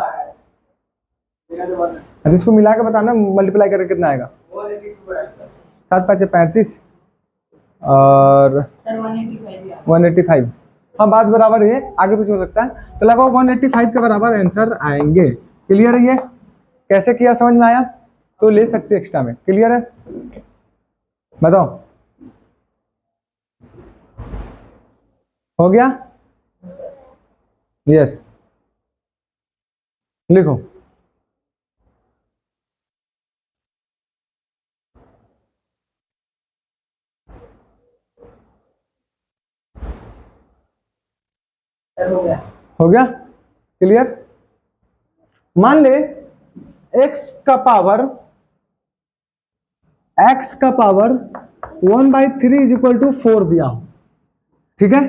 अरे इसको मिला के बताना, मल्टीप्लाई करके कितना आएगा। 7 5 35 और 185। हाँ बात बराबर है, आगे पीछे हो सकता है, तो लगभग 185 के बराबर आंसर आएंगे। क्लियर है ये, कैसे किया समझ में आया, तो ले सकते एक्स्ट्रा में। क्लियर है, बताओ हो गया। यस लिखो। हो गया क्लियर। मान ले x का पावर 1/3 इज इक्वल टू 4 दिया हो, ठीक है।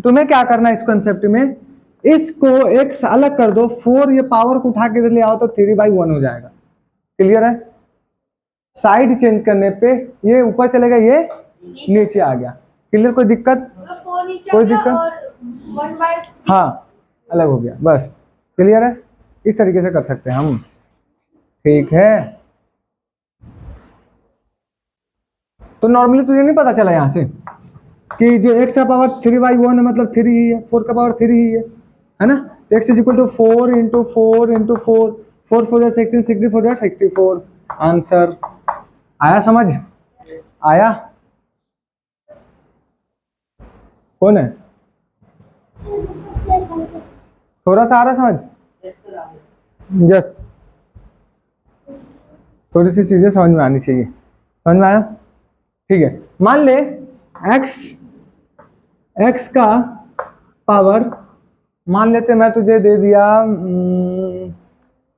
तुम्हें क्या करना है इस कंसेप्ट में, इसको x अलग कर दो, 4 ये पावर को उठा के इधर ले आओ तो 3/1 हो जाएगा। क्लियर है, साइड चेंज करने पे ये ऊपर चलेगा, ये नीचे आ गया। क्लियर, कोई दिक्कत, कोई दिक्कत, हाँ अलग हो गया बस। क्लियर है, इस तरीके से कर सकते हैं हम, ठीक है। तो नॉर्मली तुझे नहीं पता चला यहाँ से कि जो x का पावर 3/1 है मतलब 3 ही है, 4 का पावर 3 ही है ना। तो x is equal to 4 into 4 into 4, 4 4 16, 64 64, answer आया समझ, आया। कौन है, थोड़ा सा आ रहा समझ, यस थोड़ी सी चीजें समझ में आनी चाहिए, समझ में आया। ठीक है, मान ले x का पावर मान लेते मैं तुझे दे दिया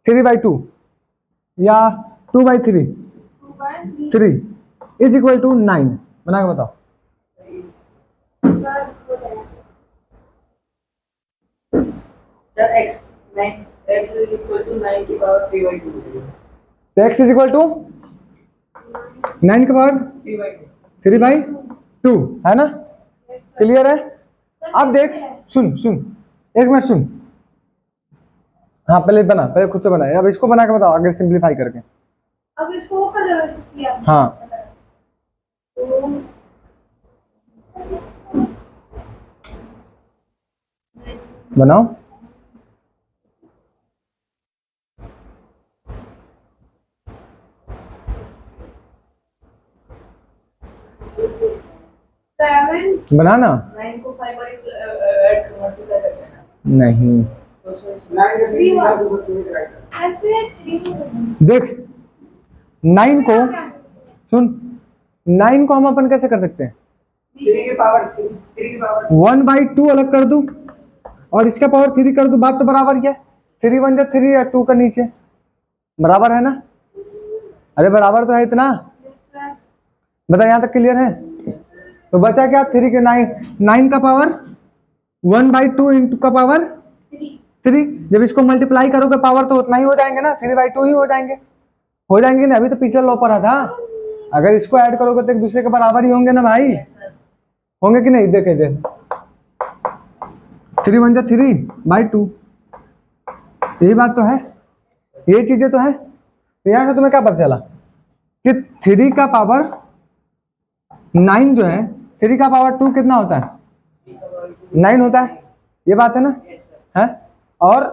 3/2 या 2/3, 3 इज इक्वल टू 9, बना के बताओ। Sir x is equal to 9 की पावर 3/2, तो x इज इक्वल टू 9 के पावर 3/2 है ना। क्लियर है, अब देख सुन सुन एक मिनट सुन, हाँ पहले बना, पहले खुद से बना, अब इसको बना के बताओ आगे सिंप्लीफाई करके। अब इसको कर किया, हाँ बनाओ। बनाना 9 को 5 बाई ऐड मल्टीप्लाई कर देना, नहीं, ऐसे देख 9 को सुन, 9 को हम अपन कैसे कर सकते हैं, 3 की पावर 3 की पावर 1/2 अलग कर दूं और इसका पावर 3 कर दूं, बात तो बराबर ही है। 3 1 जा 3 या 2 का नीचे बराबर है ना? अरे बराबर तो है इतना, बता यहाँ तक क्लियर है? तो बचा क्या? 3 के 9, 9 का पावर 1/2 इंटू का पावर 3। जब इसको मल्टीप्लाई करोगे पावर तो उतना ही हो जाएंगे ना, 3/2 ही हो जाएंगे ना। अभी तो पिछला लॉ पढ़ा था, अगर इसको ऐड करोगे तो एक दूसरे के बराबर ही होंगे ना भाई, होंगे कि नहीं? देखे जैसे 3 1 जा 3/2, यही बात तो है, ये चीजें तो है। तो यहाँ से तुम्हें क्या पता चला कि 3 का पावर 9 जो है, 3 का पावर 2 कितना होता है? 9 होता है, ये बात है ना? है। और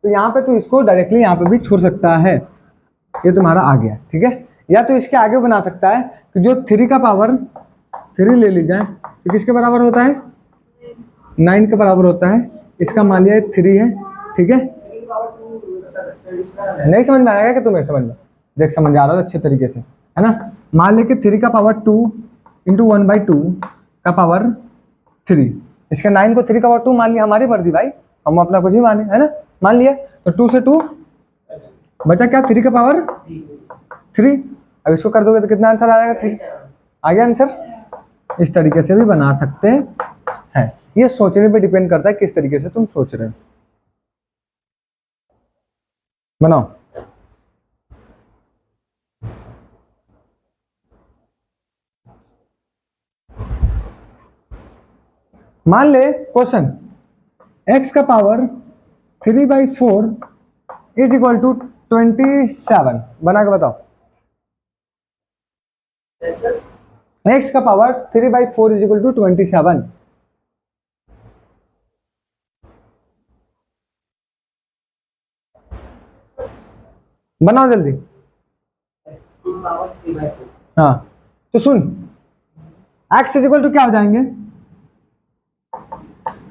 तो यहाँ पे तो इसको डायरेक्टली यहाँ पे भी छोड़ सकता है, ये तुम्हारा आ गया, ठीक है। या तो इसके आगे बना सकता है कि जो 3 का पावर 3 ले ली जाए तो किसके बराबर होता है? 9 के बराबर होता है। इसका मान लिया 3 है, ठीक है। नहीं समझ में आएगा कि तुम्हें? समझ में, देख समझ आ रहा है अच्छे तरीके से, है ना। मान ले कि 3 का पावर 2 इंटू 1/2 का पावर 3, इसका 9 को 3 का पावर 2 मान लिया, हमारी मर्जी भाई, हम अपना कुछ ही माने, है ना। मान लिया तो 2 से 2 बचा क्या? 3 का पावर 3। अब इसको कर दोगे तो कितना आंसर आ जाएगा? 3 आ गया आंसर। इस तरीके से भी बना सकते हैं, ये सोचने पे डिपेंड करता है किस तरीके से तुम सोच रहे हो। बनाओ। मान ले क्वेश्चन x का पावर 3/4 इज इक्वल टू 27, बना के बताओ। x का पावर 3/4 इज इक्वल टू 27, बनाओ जल्दी। हाँ तो सुन, x इज इक्वल टू क्या हो जाएंगे?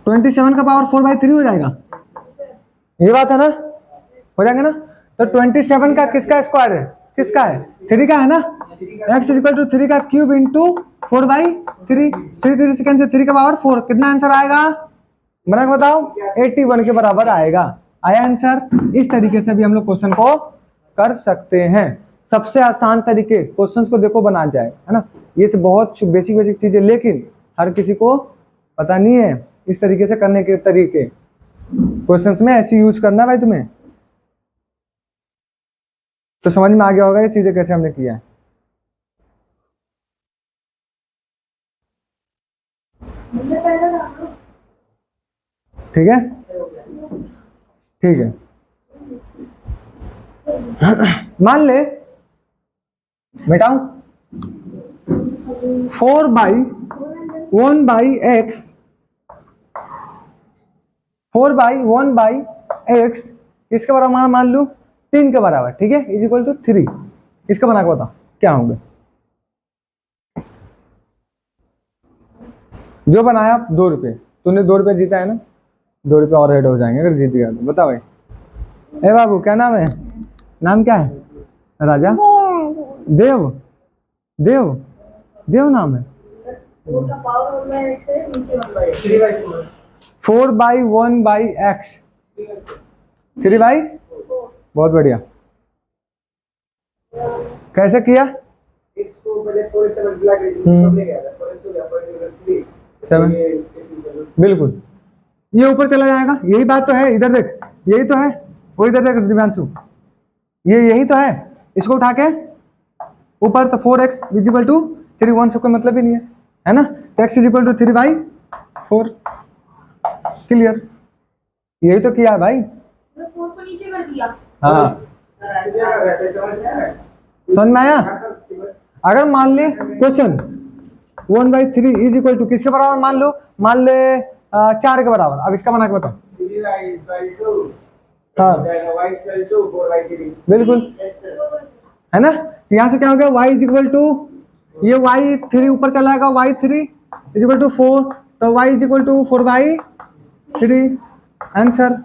27 का पावर 4/3 हो जाएगा, ये बात है ना? हो जाएंगे ना। तो 27 का किसका स्क्वायर है? किसका है? 3 का है ना। x इज इक्वल टू 3 का क्यूब इंटू 4/3, 3 सेकंड से 3 का पावर 4, कितना आंसर आएगा? बना के बताओ। 81 के बराबर आएगा। आया आंसर? इस तरीके से भी हम लोग क्वेश्चन को कर सकते हैं, सबसे आसान तरीके क्वेश्चंस को देखो बना जाए, है ना। ये से बहुत बेसिक चीजें, लेकिन हर किसी को पता नहीं है इस तरीके से करने के तरीके। क्वेश्चंस में ऐसे यूज करना भाई तुम्हें, तो समझ में आ गया होगा ये चीजें कैसे हमने किया है। ठीक है, ठीक है। मान ले बेटाऊ 4/1/x 4/1/x इसके बराबर मान लू 3 के बराबर, ठीक है, इज इक्वल टू 3। इसका बना के बताओ क्या होंगे। जो बनाया 2 रुपये, तूने 2 रुपये जीता है ना, 2 रुपये और ऐड हो जाएंगे अगर जीत गया तो। बता भाई, ए बाबू क्या नाम है? नाम क्या है? राजा देव, देव देव नाम है। 4/1/x 3/, बहुत बढ़िया। कैसे किया? बिल्कुल, ये ऊपर चला जाएगा, यही बात तो है। इधर देख, यही तो है, वो इधर देख दिव्यांशु, ये यही तो है। इसको उठा के ऊपर, तो 4x इज इक्वल टू 3, 1 से कोई मतलब ही नहीं है ना। तो x is equal to 3/4, clear. यही तो किया है भाई। 4 को नीचे कर दिया। हाँ समझ में आया? अगर मान ले क्वेश्चन 1/3 इज इक्वल टू किसके बराबर मान लो, मान ले 4 के बराबर। अब इसका बना के बताओ। हाँ बिल्कुल, है ना। तो यहाँ से क्या हो गया? y इज इक्वल टू, ये y3 ऊपर चला जाएगा, y3 इज इक्वल टू 4, तो y is equal to 4/3 answer.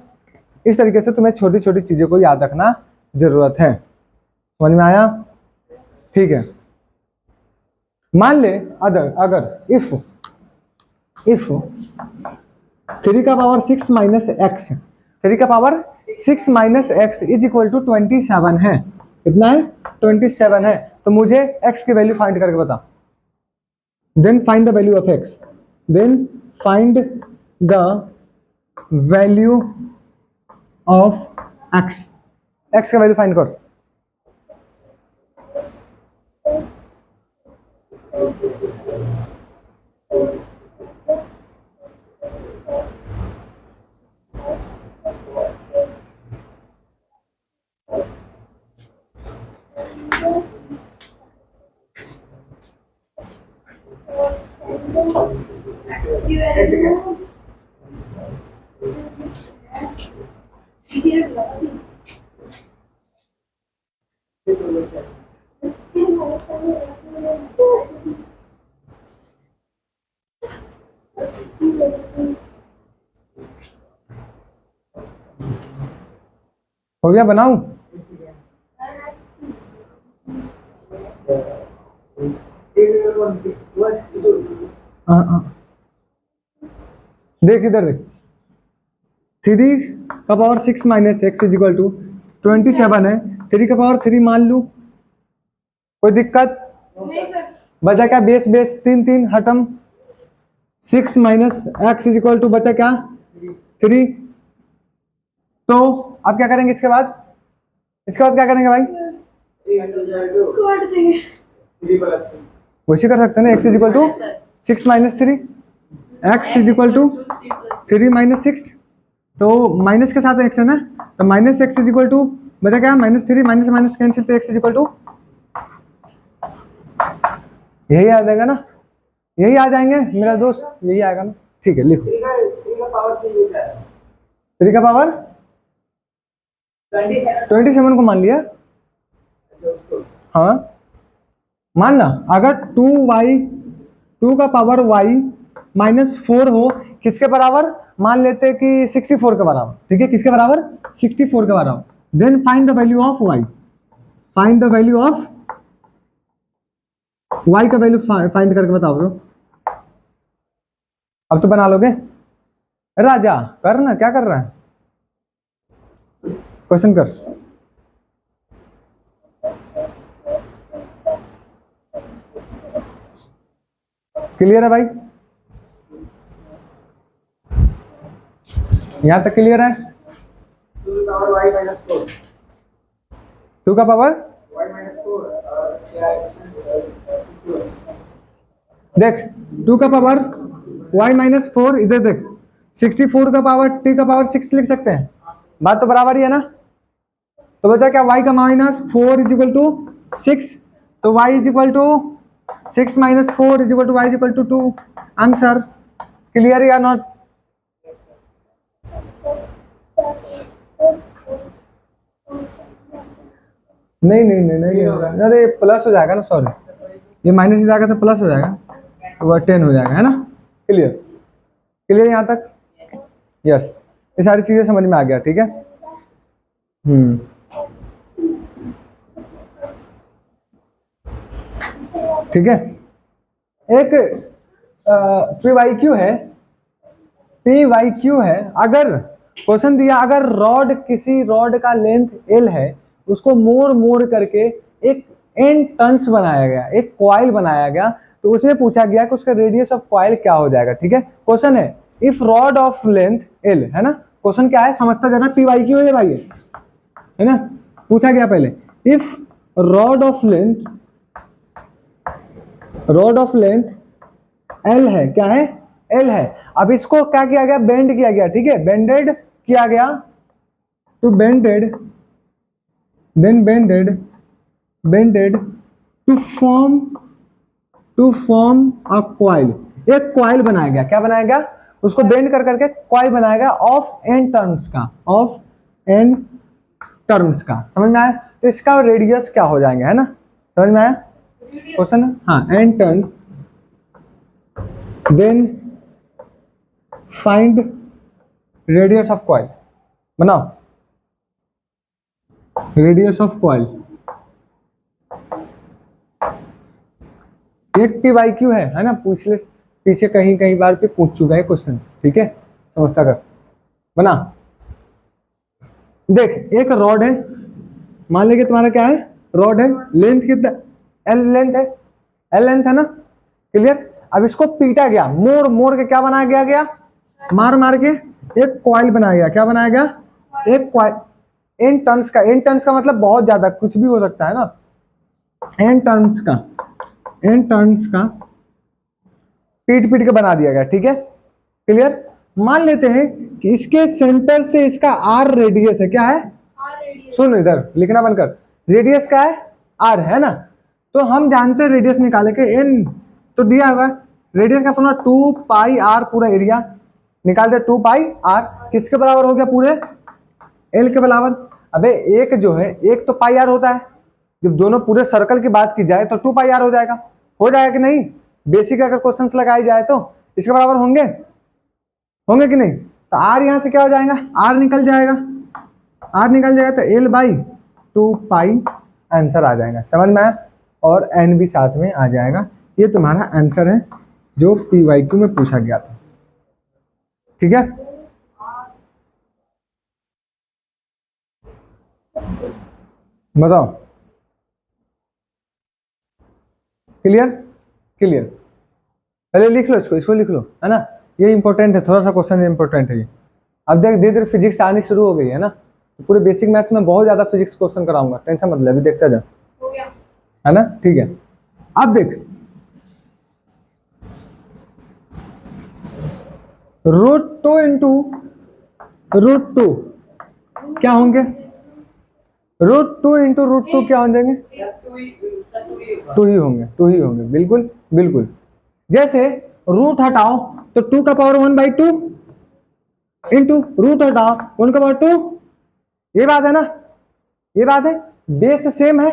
इस तरीके से तुम्हें छोटी छोटी चीजों को याद रखना जरूरत है। समझ में आया? ठीक है। मान ले अगर इफ इफ 3 का पावर 6 माइनस एक्स, 3 का power 6 minus x is equal to 27 है। कितना है? 27 है। तो मुझे x की वैल्यू फाइंड करके बता। Then find the value of x, then find the value of x, x का वैल्यू फाइंड कर। हो गया? बनाऊं? देख इधर देख, 3 का power 6 minus x is equal to 27 है। 3 का पावर 3 मान लू, कोई दिक्कत? नहीं सर। बचा क्या? बेस बेस 3 3 हटम, 6 minus x is equal to बचा क्या? 3। तो अब क्या करेंगे इसके बाद? इसके बाद क्या करेंगे भाई? काट देंगे। वैसे कर सकते हैं ना, x is equal to 6 minus 3, x is equal to 3 minus 6, तो माइनस के साथ एक्स है ना, तो minus x is equal to बचा क्या? -3, माइनस माइनस कैंसिल, तो एक्स इज इक्वल टू यही आ जाएगा ना, यही आ जाएंगे मेरा दोस्त, यही आएगा ना। ठीक है, लिखो 3 का पावर 27 को मान लिया। हाँ मानना, अगर 2 का पावर y माइनस 4 हो, किसके बराबर? मान लेते हैं कि 64 के बराबर। ठीक है, किसके बराबर? 64 के बराबर। Then find the value of y, find the value of y का वैल्यू फाइंड करके बताओ। तो अब तो बना लोगे राजा, कर ना, क्या कर रहा है? क्वेश्चन कर। क्लियर है भाई? यहां तक क्लियर है? 2 का पावर देख, 2 का पावर y माइनस 4, इधर देख 64 का पावर t का पावर 6 लिख सकते हैं, बात तो बराबर ही है ना। तो बचा क्या? y का माइनस 4 इज इक्वल टू 6, तो y is equal to 6 minus 4 is equal to y is equal to 2। Answer clear या नॉट? नहीं नहीं नहीं नहीं, अरे प्लस हो जाएगा ना, सॉरी, ये माइनस ही जाएगा तो प्लस हो जाएगा, तो वह 10 हो जाएगा, है ना। क्लियर? क्लियर यहाँ तक? यस, ये सारी चीजें समझ में आ गया। ठीक है, ठीक है। एक PYQ है, PYQ है, अगर क्वेश्चन दिया, अगर रॉड, किसी रॉड का लेंथ L है, उसको मोड़ मोड़ करके एक N टर्न्स बनाया गया, एक कॉइल बनाया गया, तो उसमें पूछा गया कि उसका रेडियस ऑफ कॉइल क्या हो जाएगा। ठीक है, क्वेश्चन है if rod of length L, है ना। क्वेश्चन क्या है समझता जाना, PYQ है भाई, है ना। पूछा गया पहले, if rod of length L है, क्या है? L है। अब इसको क्या किया गया? बेंड किया गया। ठीक है, बेंडेड किया गया, to bended, then bended to form a coil. एक कॉइल बनाया गया, क्या बनाया गया? उसको बेंड कर करके कॉइल बनाया गया ऑफ n टर्म्स का, ऑफ n टर्म्स का। समझ में आया? तो इसका रेडियस क्या हो जाएंगे, है ना। समझ में आया क्वेश्चन? हाँ, n terms, then find radius of coil. बनाओ रेडियस ऑफ कॉइल। एक PYQ है ना, पूछ ले, पीछे कहीं कहीं बार पे पूछ चुका है क्वेश्चन, ठीक है, समझता कर बना। देख एक रॉड है, मान लीजिए तुम्हारा क्या है, रॉड है, लेंथ कितना, एल लेंथ है, एल लेंथ है ना, क्लियर। अब इसको पीटा गया, मोड़ मोड़ के क्या बनाया गया, मार मार के एक कॉइल बनाया गया, क्या बनाया गया, एक कॉइल। एन टर्न्स का, एन टर्न्स का मतलब बहुत ज्यादा, कुछ भी हो सकता है ना, एन टर्न्स का, एन टर्न्स का पीट पीट के बना दिया गया, ठीक है, क्लियर। मान लेते हैं कि इसके सेंटर से इसका आर रेडियस है, क्या है, सुन इधर लिखना बंद कर, रेडियस क्या है, आर है ना। तो हम जानते हैं रेडियस निकाले के, एन तो दिया हुआ रेडियस का फॉर्मूला 2 पाई आर, पूरा एरिया निकाल दे, 2 पाई आर किसके बराबर हो गया, पूरे एल के बराबर। अबे एक जो है, एक तो पाई आर होता है, जब दोनों पूरे सर्कल की बात की जाए तो 2 पाई आर हो जाएगा, कि नहीं। बेसिक अगर क्वेश्चंस लगाई जाए तो इसके बराबर होंगे, होंगे कि नहीं। तो आर यहां से क्या हो जाएगा, आर निकल जाएगा, आर निकल जाएगा, तो एल बाई 2 पाई आंसर आ जाएगा, समझ में आया। और एन भी साथ में आ जाएगा। ये तुम्हारा आंसर है जो PYQ में पूछा गया था, ठीक है। बताओ, क्लियर, क्लियर। पहले लिख लो इसको, इसको लिख लो, है ना, ये इंपॉर्टेंट है, थोड़ा सा क्वेश्चन इंपॉर्टेंट है ये। अब देख धीरे धीरे फिजिक्स आनी शुरू हो गई है ना, तो पूरे बेसिक मैथ्स में बहुत ज्यादा फिजिक्स क्वेश्चन कराऊंगा, टेंशन मत ले, अभी देखता जा, हो गया, है ना, ठीक है। अब देख √2 इंटू √2 क्या होंगे, √2 इंटू √2 क्या हो जाएंगे, टू ही होंगे, टू ही होंगे, बिल्कुल बिल्कुल। जैसे रूट हटाओ तो 2 का पावर 1/2 इंटू रूट हटाओ 1 का पावर 2, ये बात है ना, ये बात है। बेस सेम है,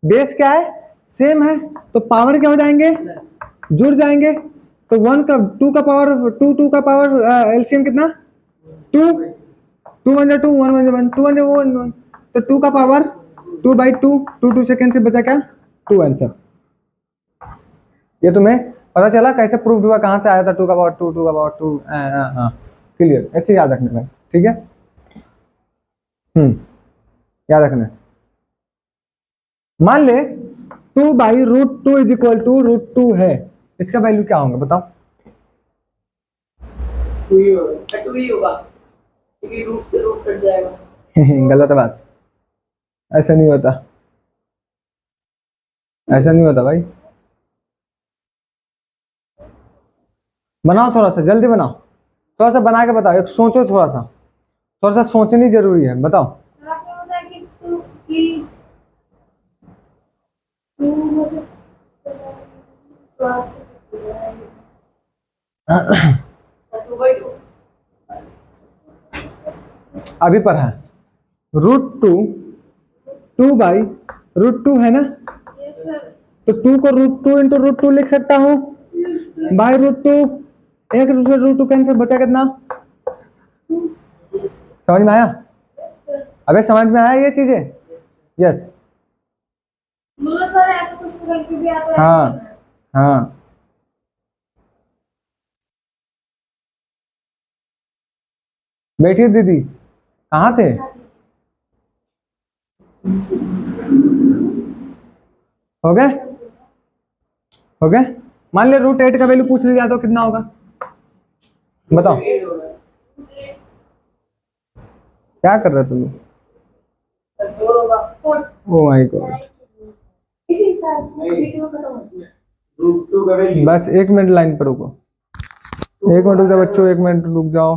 बेस क्या है, सेम है, तो पावर क्या हो जाएंगे, जुड़ जाएंगे। तो 1 का 2 का पावर 2 का पावर एलसीएम कितना, 2, 2 1 जा 2, 1 1 जा 1, 2 1 जा 1, तो 2 का पावर 2/2, 2 सेकेंड से बचा क्या, 2 आंसर। ये तुम्हें पता चला कैसे प्रूव हुआ, कहां से आया था 2 का पावर 2, 2 का पावर 2, हाँ क्लियर, ऐसे याद रखने का, ठीक है। याद रखना। मान ले 2/√2 इज इक्वल टू √2 है, इसका वैल्यू क्या होगा बताओ। 2 ही होगा, क्योंकि रूट से रूट कट जाएगा। गलत बात, ऐसा नहीं होता, ऐसा नहीं होता भाई। बनाओ थोड़ा सा, जल्दी बनाओ, थोड़ा सा बना के बताओ, एक सोचो, थोड़ा सा सोचनी जरूरी है, बताओ। अभी पढ़ा है, √2, 2/√2 है ना, तो 2 को √2 इंटू √2 लिख सकता हूँ, बाई √2, एक दूसरे √2 कैंसिल, बचा कितना, समझ में आया, अबे समझ में आया ये चीजें, यस, हाँ हाँ। बैठिए दीदी, कहाँ थे, हो गए, हो गए। मान ले √8 का वैल्यू पूछ लिया तो कितना होगा, बताओ, क्या कर रहे हो तुम, ओ माय गॉड। बस 1 मिनट लाइन पर रुको, 1 मिनट रुक जाओ बच्चों, 1 मिनट रुक जाओ,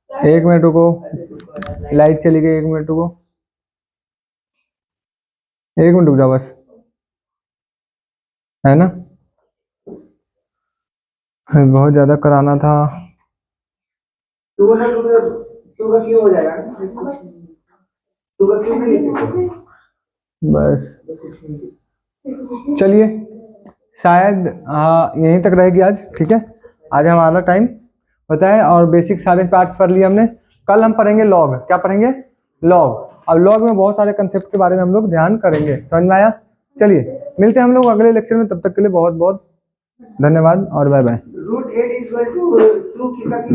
1 मिनट रुको, लाइट चली गई, 1 मिनट रुको, 1 मिनट रुक जाओ बस, है ना, बहुत ज्यादा कराना था। बस चलिए, शायद यहीं तक रहेगी आज, ठीक है। आज हमारा टाइम होता है, और बेसिक सारे पार्ट्स पढ़ लिए हमने। कल हम पढ़ेंगे लॉग, क्या पढ़ेंगे, लॉग। अब लॉग में बहुत सारे कंसेप्ट के बारे में हम लोग ध्यान करेंगे, समझ में आया। चलिए मिलते हैं हम लोग अगले लेक्चर में, तब तक के लिए बहुत बहुत धन्यवाद और bye bye. Root 8 is equal to 2 कितना